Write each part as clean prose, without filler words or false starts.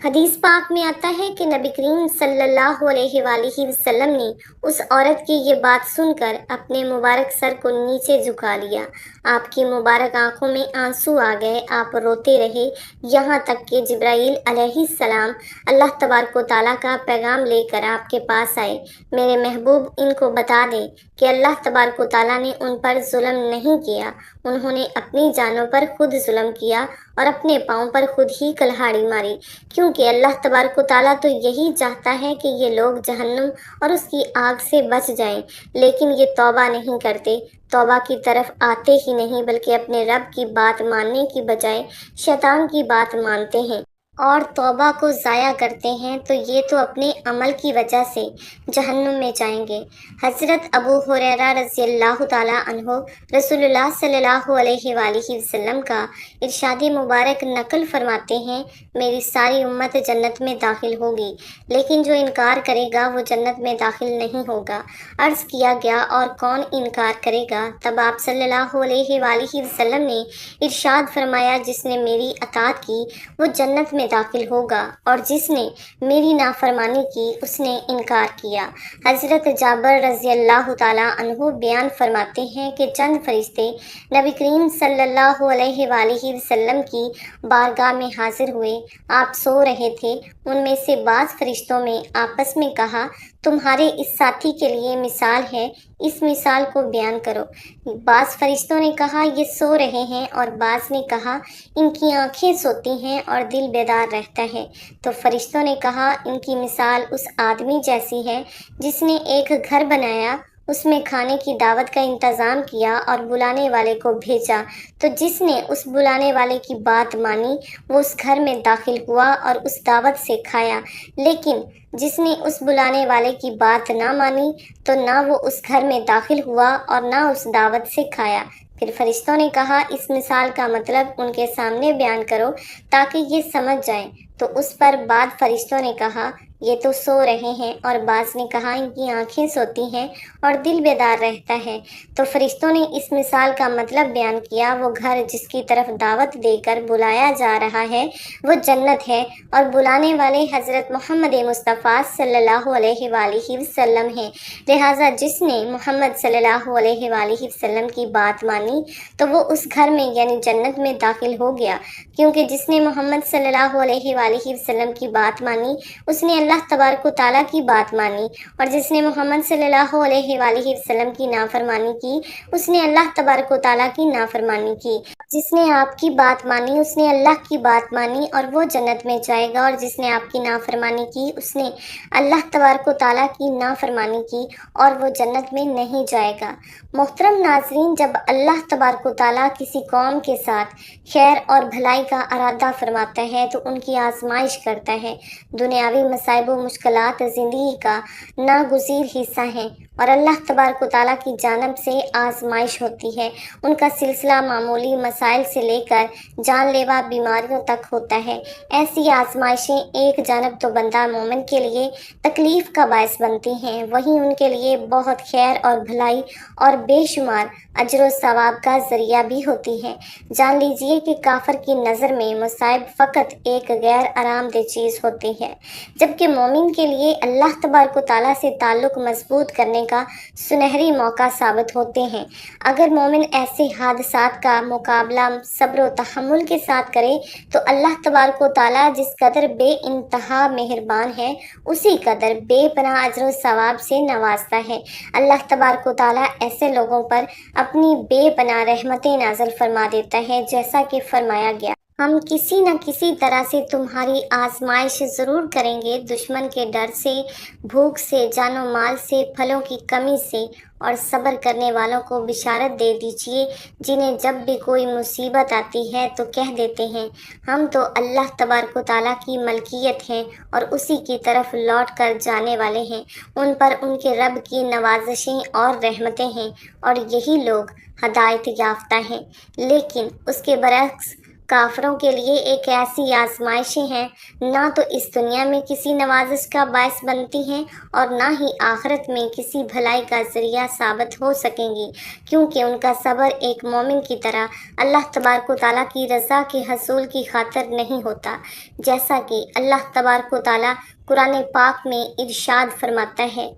حدیث پاک میں آتا ہے کہ نبی کریم صلی اللہ علیہ وآلہ وسلم نے اس عورت کی یہ بات سن کر اپنے مبارک سر کو نیچے جھکا لیا۔ آپ کی مبارک آنکھوں میں آنسو آ گئے، آپ روتے رہے، یہاں تک کہ جبرائیل علیہ السلام اللہ تبارک و تعالیٰ کا پیغام لے کر آپ کے پاس آئے۔ میرے محبوب، ان کو بتا دیں کہ اللہ تبارک و تعالیٰ نے ان پر ظلم نہیں کیا، انہوں نے اپنی جانوں پر خود ظلم کیا اور اپنے پاؤں پر خود ہی کلہاڑی ماری، کیونکہ اللہ تبارک و تعالیٰ تو یہی چاہتا ہے کہ یہ لوگ جہنم اور اس کی آگ سے بچ جائیں، لیکن یہ توبہ نہیں کرتے، توبہ کی طرف آتے ہی نہیں، بلکہ اپنے رب کی بات ماننے کی بجائے شیطان کی بات مانتے ہیں اور توبہ کو ضائع کرتے ہیں، تو یہ تو اپنے عمل کی وجہ سے جہنم میں جائیں گے۔ حضرت ابو ہریرہ رضی اللہ تعالیٰ عنہ رسول اللہ صلی اللہ علیہ وآلہ وسلم کا ارشاد مبارک نقل فرماتے ہیں، میری ساری امت جنت میں داخل ہوگی، لیکن جو انکار کرے گا وہ جنت میں داخل نہیں ہوگا۔ عرض کیا گیا، اور کون انکار کرے گا؟ تب آپ صلی اللہ علیہ وآلہ وسلم نے ارشاد فرمایا، جس نے میری اطاعت کی وہ جنت میں داخل ہوگا، اور جس نے میری نافرمانی کی اس نے انکار کیا۔ حضرت جابر رضی اللہ تعالیٰ عنہ بیان فرماتے ہیں کہ چند فرشتے نبی کریم صلی اللہ علیہ وآلہ وسلم کی بارگاہ میں حاضر ہوئے، آپ سو رہے تھے، ان میں سے بعض فرشتوں میں آپس میں کہا، تمہارے اس ساتھی کے لیے مثال ہے، اس مثال کو بیان کرو۔ بعض فرشتوں نے کہا، یہ سو رہے ہیں، اور بعض نے کہا، ان کی آنکھیں سوتی ہیں اور دل بیدار رہتا ہے۔ تو فرشتوں نے کہا، ان کی مثال اس آدمی جیسی ہے جس نے ایک گھر بنایا، اس میں کھانے کی دعوت کا انتظام کیا اور بلانے والے کو بھیجا، تو جس نے اس بلانے والے کی بات مانی وہ اس گھر میں داخل ہوا اور اس دعوت سے کھایا، لیکن جس نے اس بلانے والے کی بات نہ مانی تو نہ وہ اس گھر میں داخل ہوا اور نہ اس دعوت سے کھایا۔ پھر فرشتوں نے کہا، اس مثال کا مطلب ان کے سامنے بیان کرو تاکہ یہ سمجھ جائیں۔ تو اس پر بعد فرشتوں نے کہا، یہ تو سو رہے ہیں، اور بعض نے کہا، ان کی آنکھیں سوتی ہیں اور دل بیدار رہتا ہے۔ تو فرشتوں نے اس مثال کا مطلب بیان کیا، وہ گھر جس کی طرف دعوت دے کر بلایا جا رہا ہے وہ جنت ہے، اور بلانے والے حضرت محمد مصطفیٰ صلی اللہ علیہ وآلہ وسلم ہیں، لہٰذا جس نے محمد صلی اللہ علیہ وآلہ وسلم کی بات مانی تو وہ اس گھر میں یعنی جنت میں داخل ہو گیا، کیونکہ جس نے محمد صلی اللہ علیہ وآلہ وسلم کی بات مانی اس نے اللہ تبارک و تعالیٰ کی بات مانی، اور جس نے محمد صلی اللہ علیہ وآلہ وسلم کی نافرمانی کی اس نے اللہ تبارک و تعالیٰ کی نافرمانی کی۔ جس نے آپ کی بات مانی اس نے اللہ کی بات مانی اور وہ جنت میں جائے گا، اور جس نے آپ کی نافرمانی کی اس نے اللہ تبارک و تعالیٰ کی نافرمانی کی اور وہ جنت میں نہیں جائے گا۔ محترم ناظرین، جب اللہ تبارک و تعالیٰ کسی قوم کے ساتھ خیر اور بھلائی کا ارادہ فرماتا ہے تو ان کی آزمائش کرتا ہے۔ دنیاوی مصائب و مشکلات زندگی کا ناگزیر حصہ ہیں، اور اللہ تبارک و تعالیٰ کی جانب سے آزمائش ہوتی ہے۔ ان کا سلسلہ معمولی مسائل سے لے کر جان لیوا بیماریوں تک ہوتا ہے۔ ایسی آزمائشیں ایک جانب تو بندہ مومن کے لیے تکلیف کا باعث بنتی ہیں، وہیں ان کے لیے بہت خیر اور بھلائی اور بے شمار اجر و ثواب کا ذریعہ بھی ہوتی ہے۔ جان لیجئے کہ کافر کی نظر میں مصائب فقط ایک غیر آرام دہ چیز ہوتی ہے، جبکہ مومن کے لیے اللہ تبارک و تعالیٰ سے تعلق مضبوط کرنے کا سنہری موقع ثابت ہوتے ہیں۔ اگر مومن ایسے حادثات کا مقابلہ صبر و تحمل کے ساتھ کرے تو اللہ تبارک و تعالیٰ جس قدر بے انتہا مہربان ہے اسی قدر بے پناہ اجر و ثواب سے نوازتا ہے۔ اللہ تبارک و تعالیٰ ایسے لوگوں پر اپنی بے پناہ رحمتیں نازل فرما دیتا ہے، جیسا کہ فرمایا گیا، ہم کسی نہ کسی طرح سے تمہاری آزمائش ضرور کریں گے، دشمن کے ڈر سے، بھوک سے، جان و مال سے، پھلوں کی کمی سے، اور صبر کرنے والوں کو بشارت دے دیجئے جنہیں جب بھی کوئی مصیبت آتی ہے تو کہہ دیتے ہیں ہم تو اللہ تبارک و تعالیٰ کی ملکیت ہیں اور اسی کی طرف لوٹ کر جانے والے ہیں، ان پر ان کے رب کی نوازشیں اور رحمتیں ہیں، اور یہی لوگ ہدایت یافتہ ہیں۔ لیکن اس کے برعکس کافروں کے لیے ایک ایسی آزمائشیں ہیں نہ تو اس دنیا میں کسی نوازش کا باعث بنتی ہیں اور نہ ہی آخرت میں کسی بھلائی کا ذریعہ ثابت ہو سکیں گی، کیونکہ ان کا صبر ایک مومن کی طرح اللہ تبارک و تعالیٰ کی رضا کے حصول کی خاطر نہیں ہوتا، جیسا کہ اللہ تبارک و تعالیٰ قرآن پاک میں ارشاد فرماتا ہے: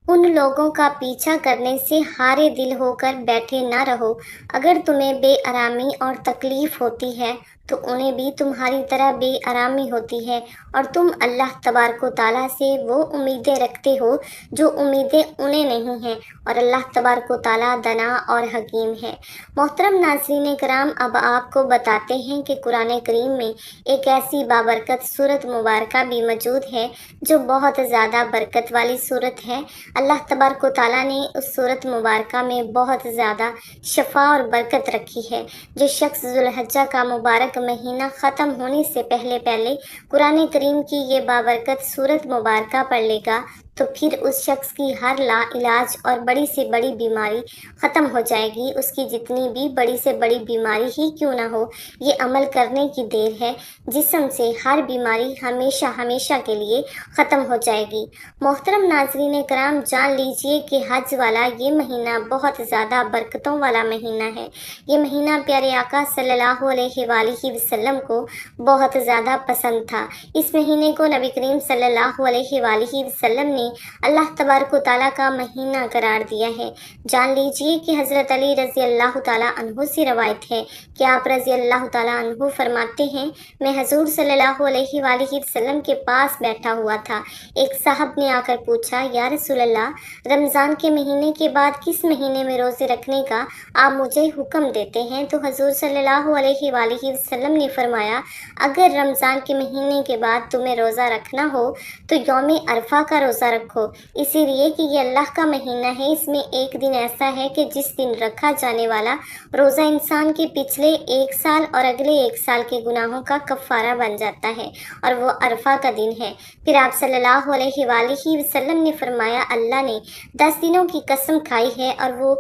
ان لوگوں کا پیچھا کرنے سے ہارے دل ہو کر بیٹھے نہ رہو، اگر تمہیں بے آرامی اور تکلیف ہوتی ہے تو انہیں بھی تمہاری طرح بے آرامی ہوتی ہے، اور تم اللہ تبارک و تعالیٰ سے وہ امیدیں رکھتے ہو جو امیدیں انہیں نہیں ہیں، اور اللہ تبارک و تعالیٰ دانا اور حکیم ہے۔ محترم ناظرین کرام، اب آپ کو بتاتے ہیں کہ قرآن کریم میں ایک ایسی بابرکت صورت مبارکہ بھی موجود ہے جو بہت زیادہ برکت والی صورت ہے۔ اللہ تبارک و تعالیٰ نے اس صورت مبارکہ میں بہت زیادہ شفا اور برکت رکھی ہے۔ جو شخص ذوالحجہ کا مبارک مہینہ ختم ہونے سے پہلے قرآن کریم کی یہ بابرکت صورت مبارکہ پڑھ لے گا تو پھر اس شخص کی ہر لا علاج اور بڑی سے بڑی بیماری ختم ہو جائے گی۔ اس کی جتنی بھی بڑی سے بڑی بیماری ہی کیوں نہ ہو، یہ عمل کرنے کی دیر ہے، جسم سے ہر بیماری ہمیشہ ہمیشہ کے لیے ختم ہو جائے گی۔ محترم ناظرین کرام، جان لیجئے کہ حج والا یہ مہینہ بہت زیادہ برکتوں والا مہینہ ہے۔ یہ مہینہ پیارے آقا صلی اللہ علیہ وآلہ وسلم کو بہت زیادہ پسند تھا۔ اس مہینے کو نبی کریم صلی اللہ علیہ وآلہ وسلم نے اللہ تبارک و تعالیٰ کا مہینہ قرار دیا ہے۔ جان لیجئے کہ حضرت علی رضی اللہ تعالیٰ عنہ سے روایت ہے کہ آپ رضی اللہ تعالیٰ عنہ فرماتے ہیں، میں حضور صلی اللہ علیہ وآلہ وسلم کے پاس بیٹھا ہوا تھا۔ ایک صاحب نے آ کر پوچھا، یا رسول اللہ، رمضان کے مہینے کے بعد کس مہینے میں روزے رکھنے کا آپ مجھے حکم دیتے ہیں؟ تو حضور صلی اللہ علیہ وآلہ وسلم نے فرمایا، اگر رمضان کے مہینے کے بعد تمہیں روزہ رکھنا ہو تو یوم عرفہ کا روزہ رکھو، اسی لیے کہ یہ اللہ کا مہینہ ہے۔ اس میں ایک دن ایسا ہے کہ جس دن رکھا جانے والا روزہ انسان کے پچھلے ایک سال اور اگلے ایک سال کے گناہوں کا کفارہ بن جاتا ہے، اور وہ عرفہ کا دن ہے۔ پھر آپ صلی اللہ علیہ وآلہ وسلم نے فرمایا، اللہ نے 10 دنوں کی قسم کھائی ہے اور وہ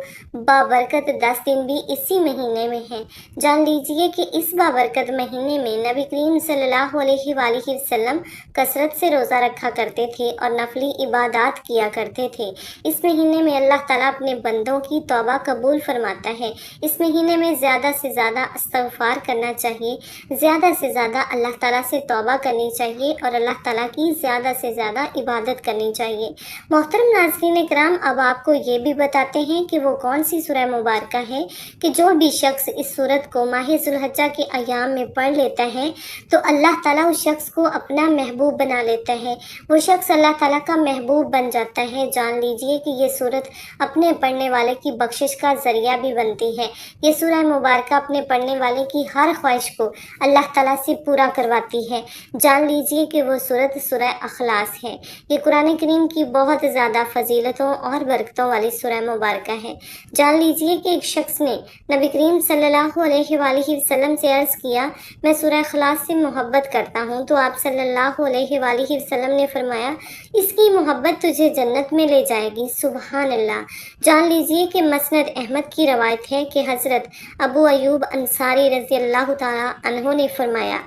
بابرکت 10 دن بھی اسی مہینے میں ہیں۔ جان لیجئے کہ اس بابرکت مہینے میں نبی کریم صلی اللہ علیہ وآلہ وسلم کثرت سے روزہ رکھا کرتے تھے اور نفلی عبادات کیا کرتے تھے۔ اس مہینے میں اللہ تعالیٰ اپنے بندوں کی توبہ قبول فرماتا ہے۔ اس مہینے میں زیادہ سے زیادہ استغفار کرنا چاہیے، زیادہ سے زیادہ اللہ تعالیٰ سے توبہ کرنی چاہیے اور اللہ تعالیٰ کی زیادہ سے زیادہ عبادت کرنی چاہیے۔ محترم ناظرین کرام، اب آپ کو یہ بھی بتاتے ہیں کہ وہ کون سی سورہ مبارکہ ہے کہ جو بھی شخص اس سورت کو ماہ ذوالحجہ کے ایام میں پڑھ لیتا ہے تو اللہ تعالیٰ اس شخص کو اپنا محبوب بنا لیتا ہے، وہ شخص اللہ تعالیٰ کا محبوب بن جاتا ہے۔ جان لیجئے کہ یہ سورت اپنے پڑھنے والے کی بخشش کا ذریعہ بھی بنتی ہے۔ یہ سورہ مبارکہ اپنے پڑھنے والے کی ہر خواہش کو اللہ تعالیٰ سے پورا کرواتی ہے۔ جان لیجئے کہ وہ سورت سورہ اخلاص ہے۔ یہ قرآن کریم کی بہت زیادہ فضیلتوں اور برکتوں والی سورہ مبارکہ ہے۔ جان لیجئے کہ ایک شخص نے نبی کریم صلی اللہ علیہ وآلہ وسلم سے عرض کیا، میں سورہ اخلاص سے محبت کرتا ہوں، تو آپ صلی اللہ علیہ وآلہ وسلم نے فرمایا، اس کی محبت تجھے جنت میں لے جائے گی۔ سبحان اللہ۔ جان لیجئے کہ مسند احمد کی روایت ہے کہ حضرت ابو ایوب انصاری رضی اللہ تعالیٰ عنہ نے فرمایا،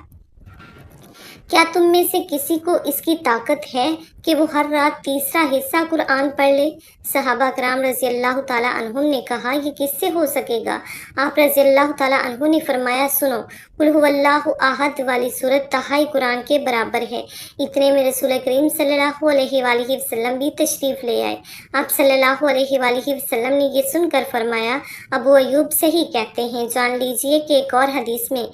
کیا تم میں سے کسی کو اس کی طاقت ہے کہ وہ ہر رات تیسرا حصہ قرآن پڑھ لے؟ صحابہ کرام رضی اللہ تعالیٰ عنہم نے کہا، یہ کس سے ہو سکے گا؟ آپ رضی اللہ تعالیٰ عنہ نے فرمایا، سنو، قل هو اللہ احد والی سورت تہائی قرآن کے برابر ہے۔ اتنے میں رسول کریم صلی اللہ علیہ وآلہ وسلم بھی تشریف لے آئے۔ آپ صلی اللہ علیہ وآلہ وسلم نے یہ سن کر فرمایا، ابو ایوب صحیح کہتے ہیں۔ جان لیجئے کہ ایک اور حدیث میں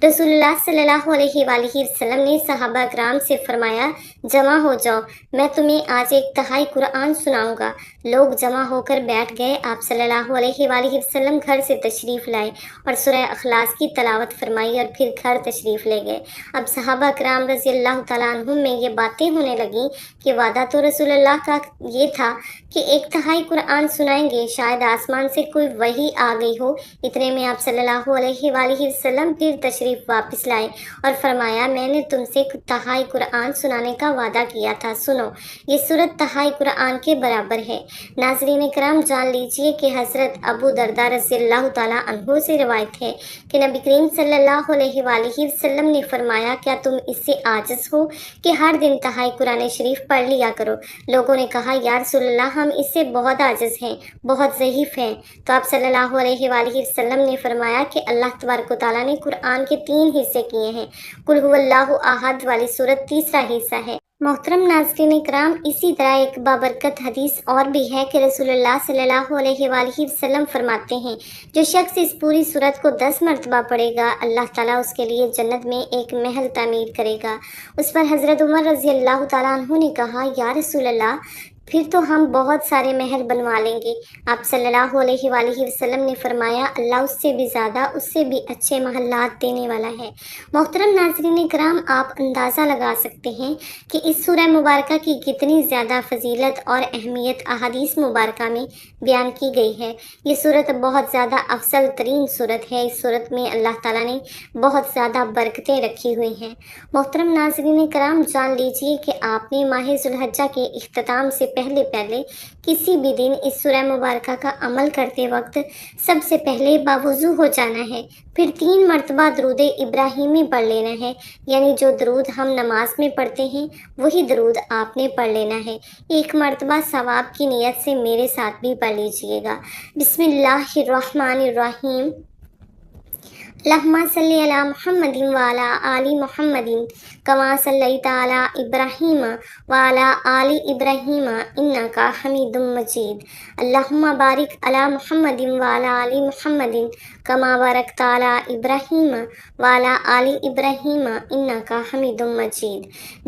رسول اللہ صلی اللہ علیہ وآلہ وسلم نے صحابہ کرام سے فرمایا، جمع ہو جاؤ، میں تمہیں آج ایک تہائی قرآن سناؤں گا۔ لوگ جمع ہو کر بیٹھ گئے۔ آپ صلی اللہ علیہ وآلہ وسلم گھر سے تشریف لائے اور سورہ اخلاص کی تلاوت فرمائی اور پھر گھر تشریف لے گئے۔ اب صحابہ کرام رضی اللہ تعالیٰ عنہم میں یہ باتیں ہونے لگیں کہ وعدہ تو رسول اللہ کا یہ تھا کہ ایک تہائی قرآن سنائیں گے، شاید آسمان سے کوئی وحی آ گئی ہو۔ اتنے میں آپ صلی اللہ علیہ وآلہ وسلم پھر تشریف تشریف واپس لائے اور فرمایا میں نے تم سے تہائی قرآن سنانے کا وعدہ کیا تھا، سنو یہ سورت تہائی قرآن کے برابر ہے۔ ناظرین کرام جان لیجئے کہ حضرت ابو درداء رضی اللہ تعالیٰ عنہ سے روایت ہے کہ نبی کریم صلی اللہ علیہ وآلہ وسلم نے فرمایا کیا تم اس سے عاجز ہو کہ ہر دن تہائی قرآن شریف پڑھ لیا کرو؟ لوگوں نے کہا یا رسول اللہ ہم اس سے بہت عاجز ہیں، بہت ضعیف ہیں۔ تو آپ صلی اللہ علیہ وآلہ وسلم نے فرمایا کہ اللہ تبارک و تعالیٰ نے قرآن کے 3 حصے کیے ہیں، قل هو اللہ احد والی سورت تیسرا حصہ ہے۔ محترم ناظرین کرام، اسی طرح ایک بابرکت حدیث اور بھی ہے کہ رسول اللہ صلی اللہ علیہ وآلہ وسلم فرماتے ہیں جو شخص اس پوری سورت کو 10 مرتبہ پڑھے گا اللہ تعالیٰ اس کے لیے جنت میں ایک محل تعمیر کرے گا۔ اس پر حضرت عمر رضی اللہ تعالیٰ عنہ نے کہا یا رسول اللہ پھر تو ہم بہت سارے محل بنوا لیں گے۔ آپ صلی اللہ علیہ وآلہ وسلم نے فرمایا اللہ اس سے بھی زیادہ، اس سے بھی اچھے محلات دینے والا ہے۔ محترم ناظرین کرام، آپ اندازہ لگا سکتے ہیں کہ اس سورہ مبارکہ کی کتنی زیادہ فضیلت اور اہمیت احادیث مبارکہ میں بیان کی گئی ہے۔ یہ سورت بہت زیادہ افضل ترین سورت ہے۔ اس سورت میں اللہ تعالیٰ نے بہت زیادہ برکتیں رکھی ہوئی ہیں۔ محترم ناظرین کرام جان لیجئے کہ آپ نے ماہ ذو الحجہ کے اختتام سے پہلے کسی بھی دن اس سورہ مبارکہ کا عمل کرتے وقت سب سے پہلے باوضو ہو جانا ہے، پھر 3 مرتبہ درود ابراہیمی پڑھ لینا ہے، یعنی جو درود ہم نماز میں پڑھتے ہیں وہی درود آپ نے پڑھ لینا ہے۔ 1 مرتبہ ثواب کی نیت سے میرے ساتھ بھی پڑھ لیجئے گا۔ بسم اللہ الرحمن الرحیم، اللہم صلی علی محمد وعلی آل محمد کما صلیت علی ابراہیم وعلی آل ابراہیم انک حمید مجید، اللہم بارک علی محمد وعلی آل محمد کما بارکت علی ابراہیم وعلی آل ابراہیم انک حمید مجید۔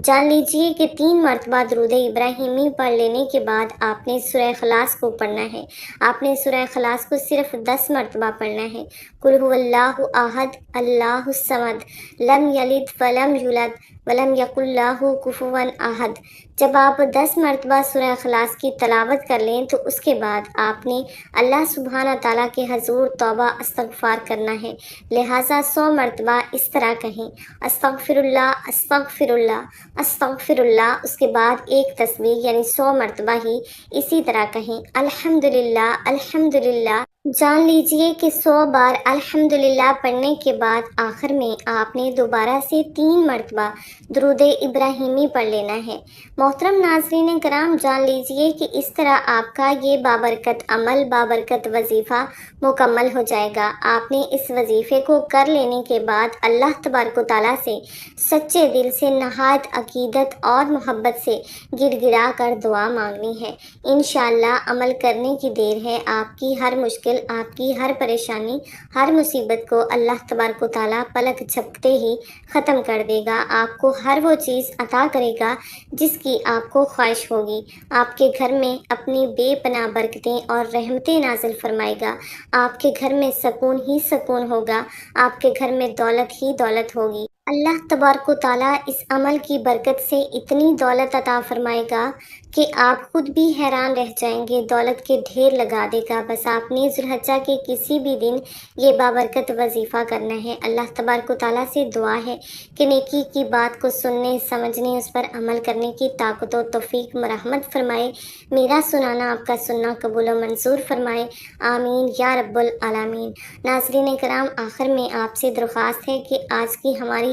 جان لیجئے کہ 3 مرتبہ درود ابراہیمی پڑھ لینے کے بعد آپ نے سورہ اخلاص کو پڑھنا ہے۔ آپ نے سورہ اخلاص کو صرف 10 مرتبہ پڑھنا ہے۔ قل هو اللہ احد اللہ الصمد لم یلد ولم یولد ولم یکن لہ کفوا احد۔ جب آپ 10 مرتبہ سورہ اخلاص کی تلاوت کر لیں تو اس کے بعد آپ نے اللہ سبحانہ تعالیٰ کے حضور توبہ استغفار کرنا ہے، لہٰذا 100 مرتبہ اس طرح کہیں استغفر اللہ استغفر اللہ استغفر اللہ، اس کے بعد ایک تسبیح یعنی 100 مرتبہ ہی اسی طرح کہیں الحمدللہ الحمدللہ۔ جان لیجئے کہ 100 بار الحمدللہ پڑھنے کے بعد آخر میں آپ نے دوبارہ سے 3 مرتبہ درود ابراہیمی پڑھ لینا ہے۔ محترم ناظرین کرام جان لیجئے کہ اس طرح آپ کا یہ بابرکت عمل، بابرکت وظیفہ مکمل ہو جائے گا۔ آپ نے اس وظیفے کو کر لینے کے بعد اللہ تبارک و تعالیٰ سے سچے دل سے نہایت عقیدت اور محبت سے گڑ گڑا کر دعا مانگنی ہے۔ انشاءاللہ عمل کرنے کی دیر ہے۔ آپ کی ہر مشکل، آپ کی ہر پریشانی، ہر مصیبت کو اللہ تبارک و تعالیٰ پلک جھپکتے ہی ختم کر دے گا۔ آپ کو ہر وہ چیز عطا کرے گا جس کی آپ کو خواہش ہوگی۔ آپ کے گھر میں اپنی بے پناہ برکتیں اور رحمتیں نازل فرمائے گا۔ آپ کے گھر میں سکون ہی سکون ہوگا، آپ کے گھر میں دولت ہی دولت ہوگی۔ اللہ تبارک و تعالیٰ اس عمل کی برکت سے اتنی دولت عطا فرمائے گا کہ آپ خود بھی حیران رہ جائیں گے، دولت کے ڈھیر لگا دے گا۔ بس آپ نے ذو الحجہ کے کسی بھی دن یہ بابرکت وظیفہ کرنا ہے۔ اللہ تبارک و تعالیٰ سے دعا ہے کہ نیکی کی بات کو سننے، سمجھنے، اس پر عمل کرنے کی طاقت و توفیق مرحمت فرمائے۔ میرا سنانا آپ کا سننا قبول و منظور فرمائے، آمین یا رب العالمین۔ ناظرین کرام آخر میں آپ سے درخواست ہے کہ آج کی ہماری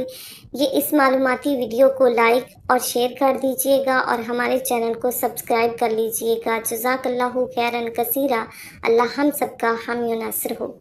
یہ اس معلوماتی ویڈیو کو لائک اور شیئر کر دیجئے گا اور ہمارے چینل کو سبسکرائب کر لیجئے گا۔ جزاک اللہ خیرا کثیرا۔ اللہ ہم سب کا حامی و ناصر ہو۔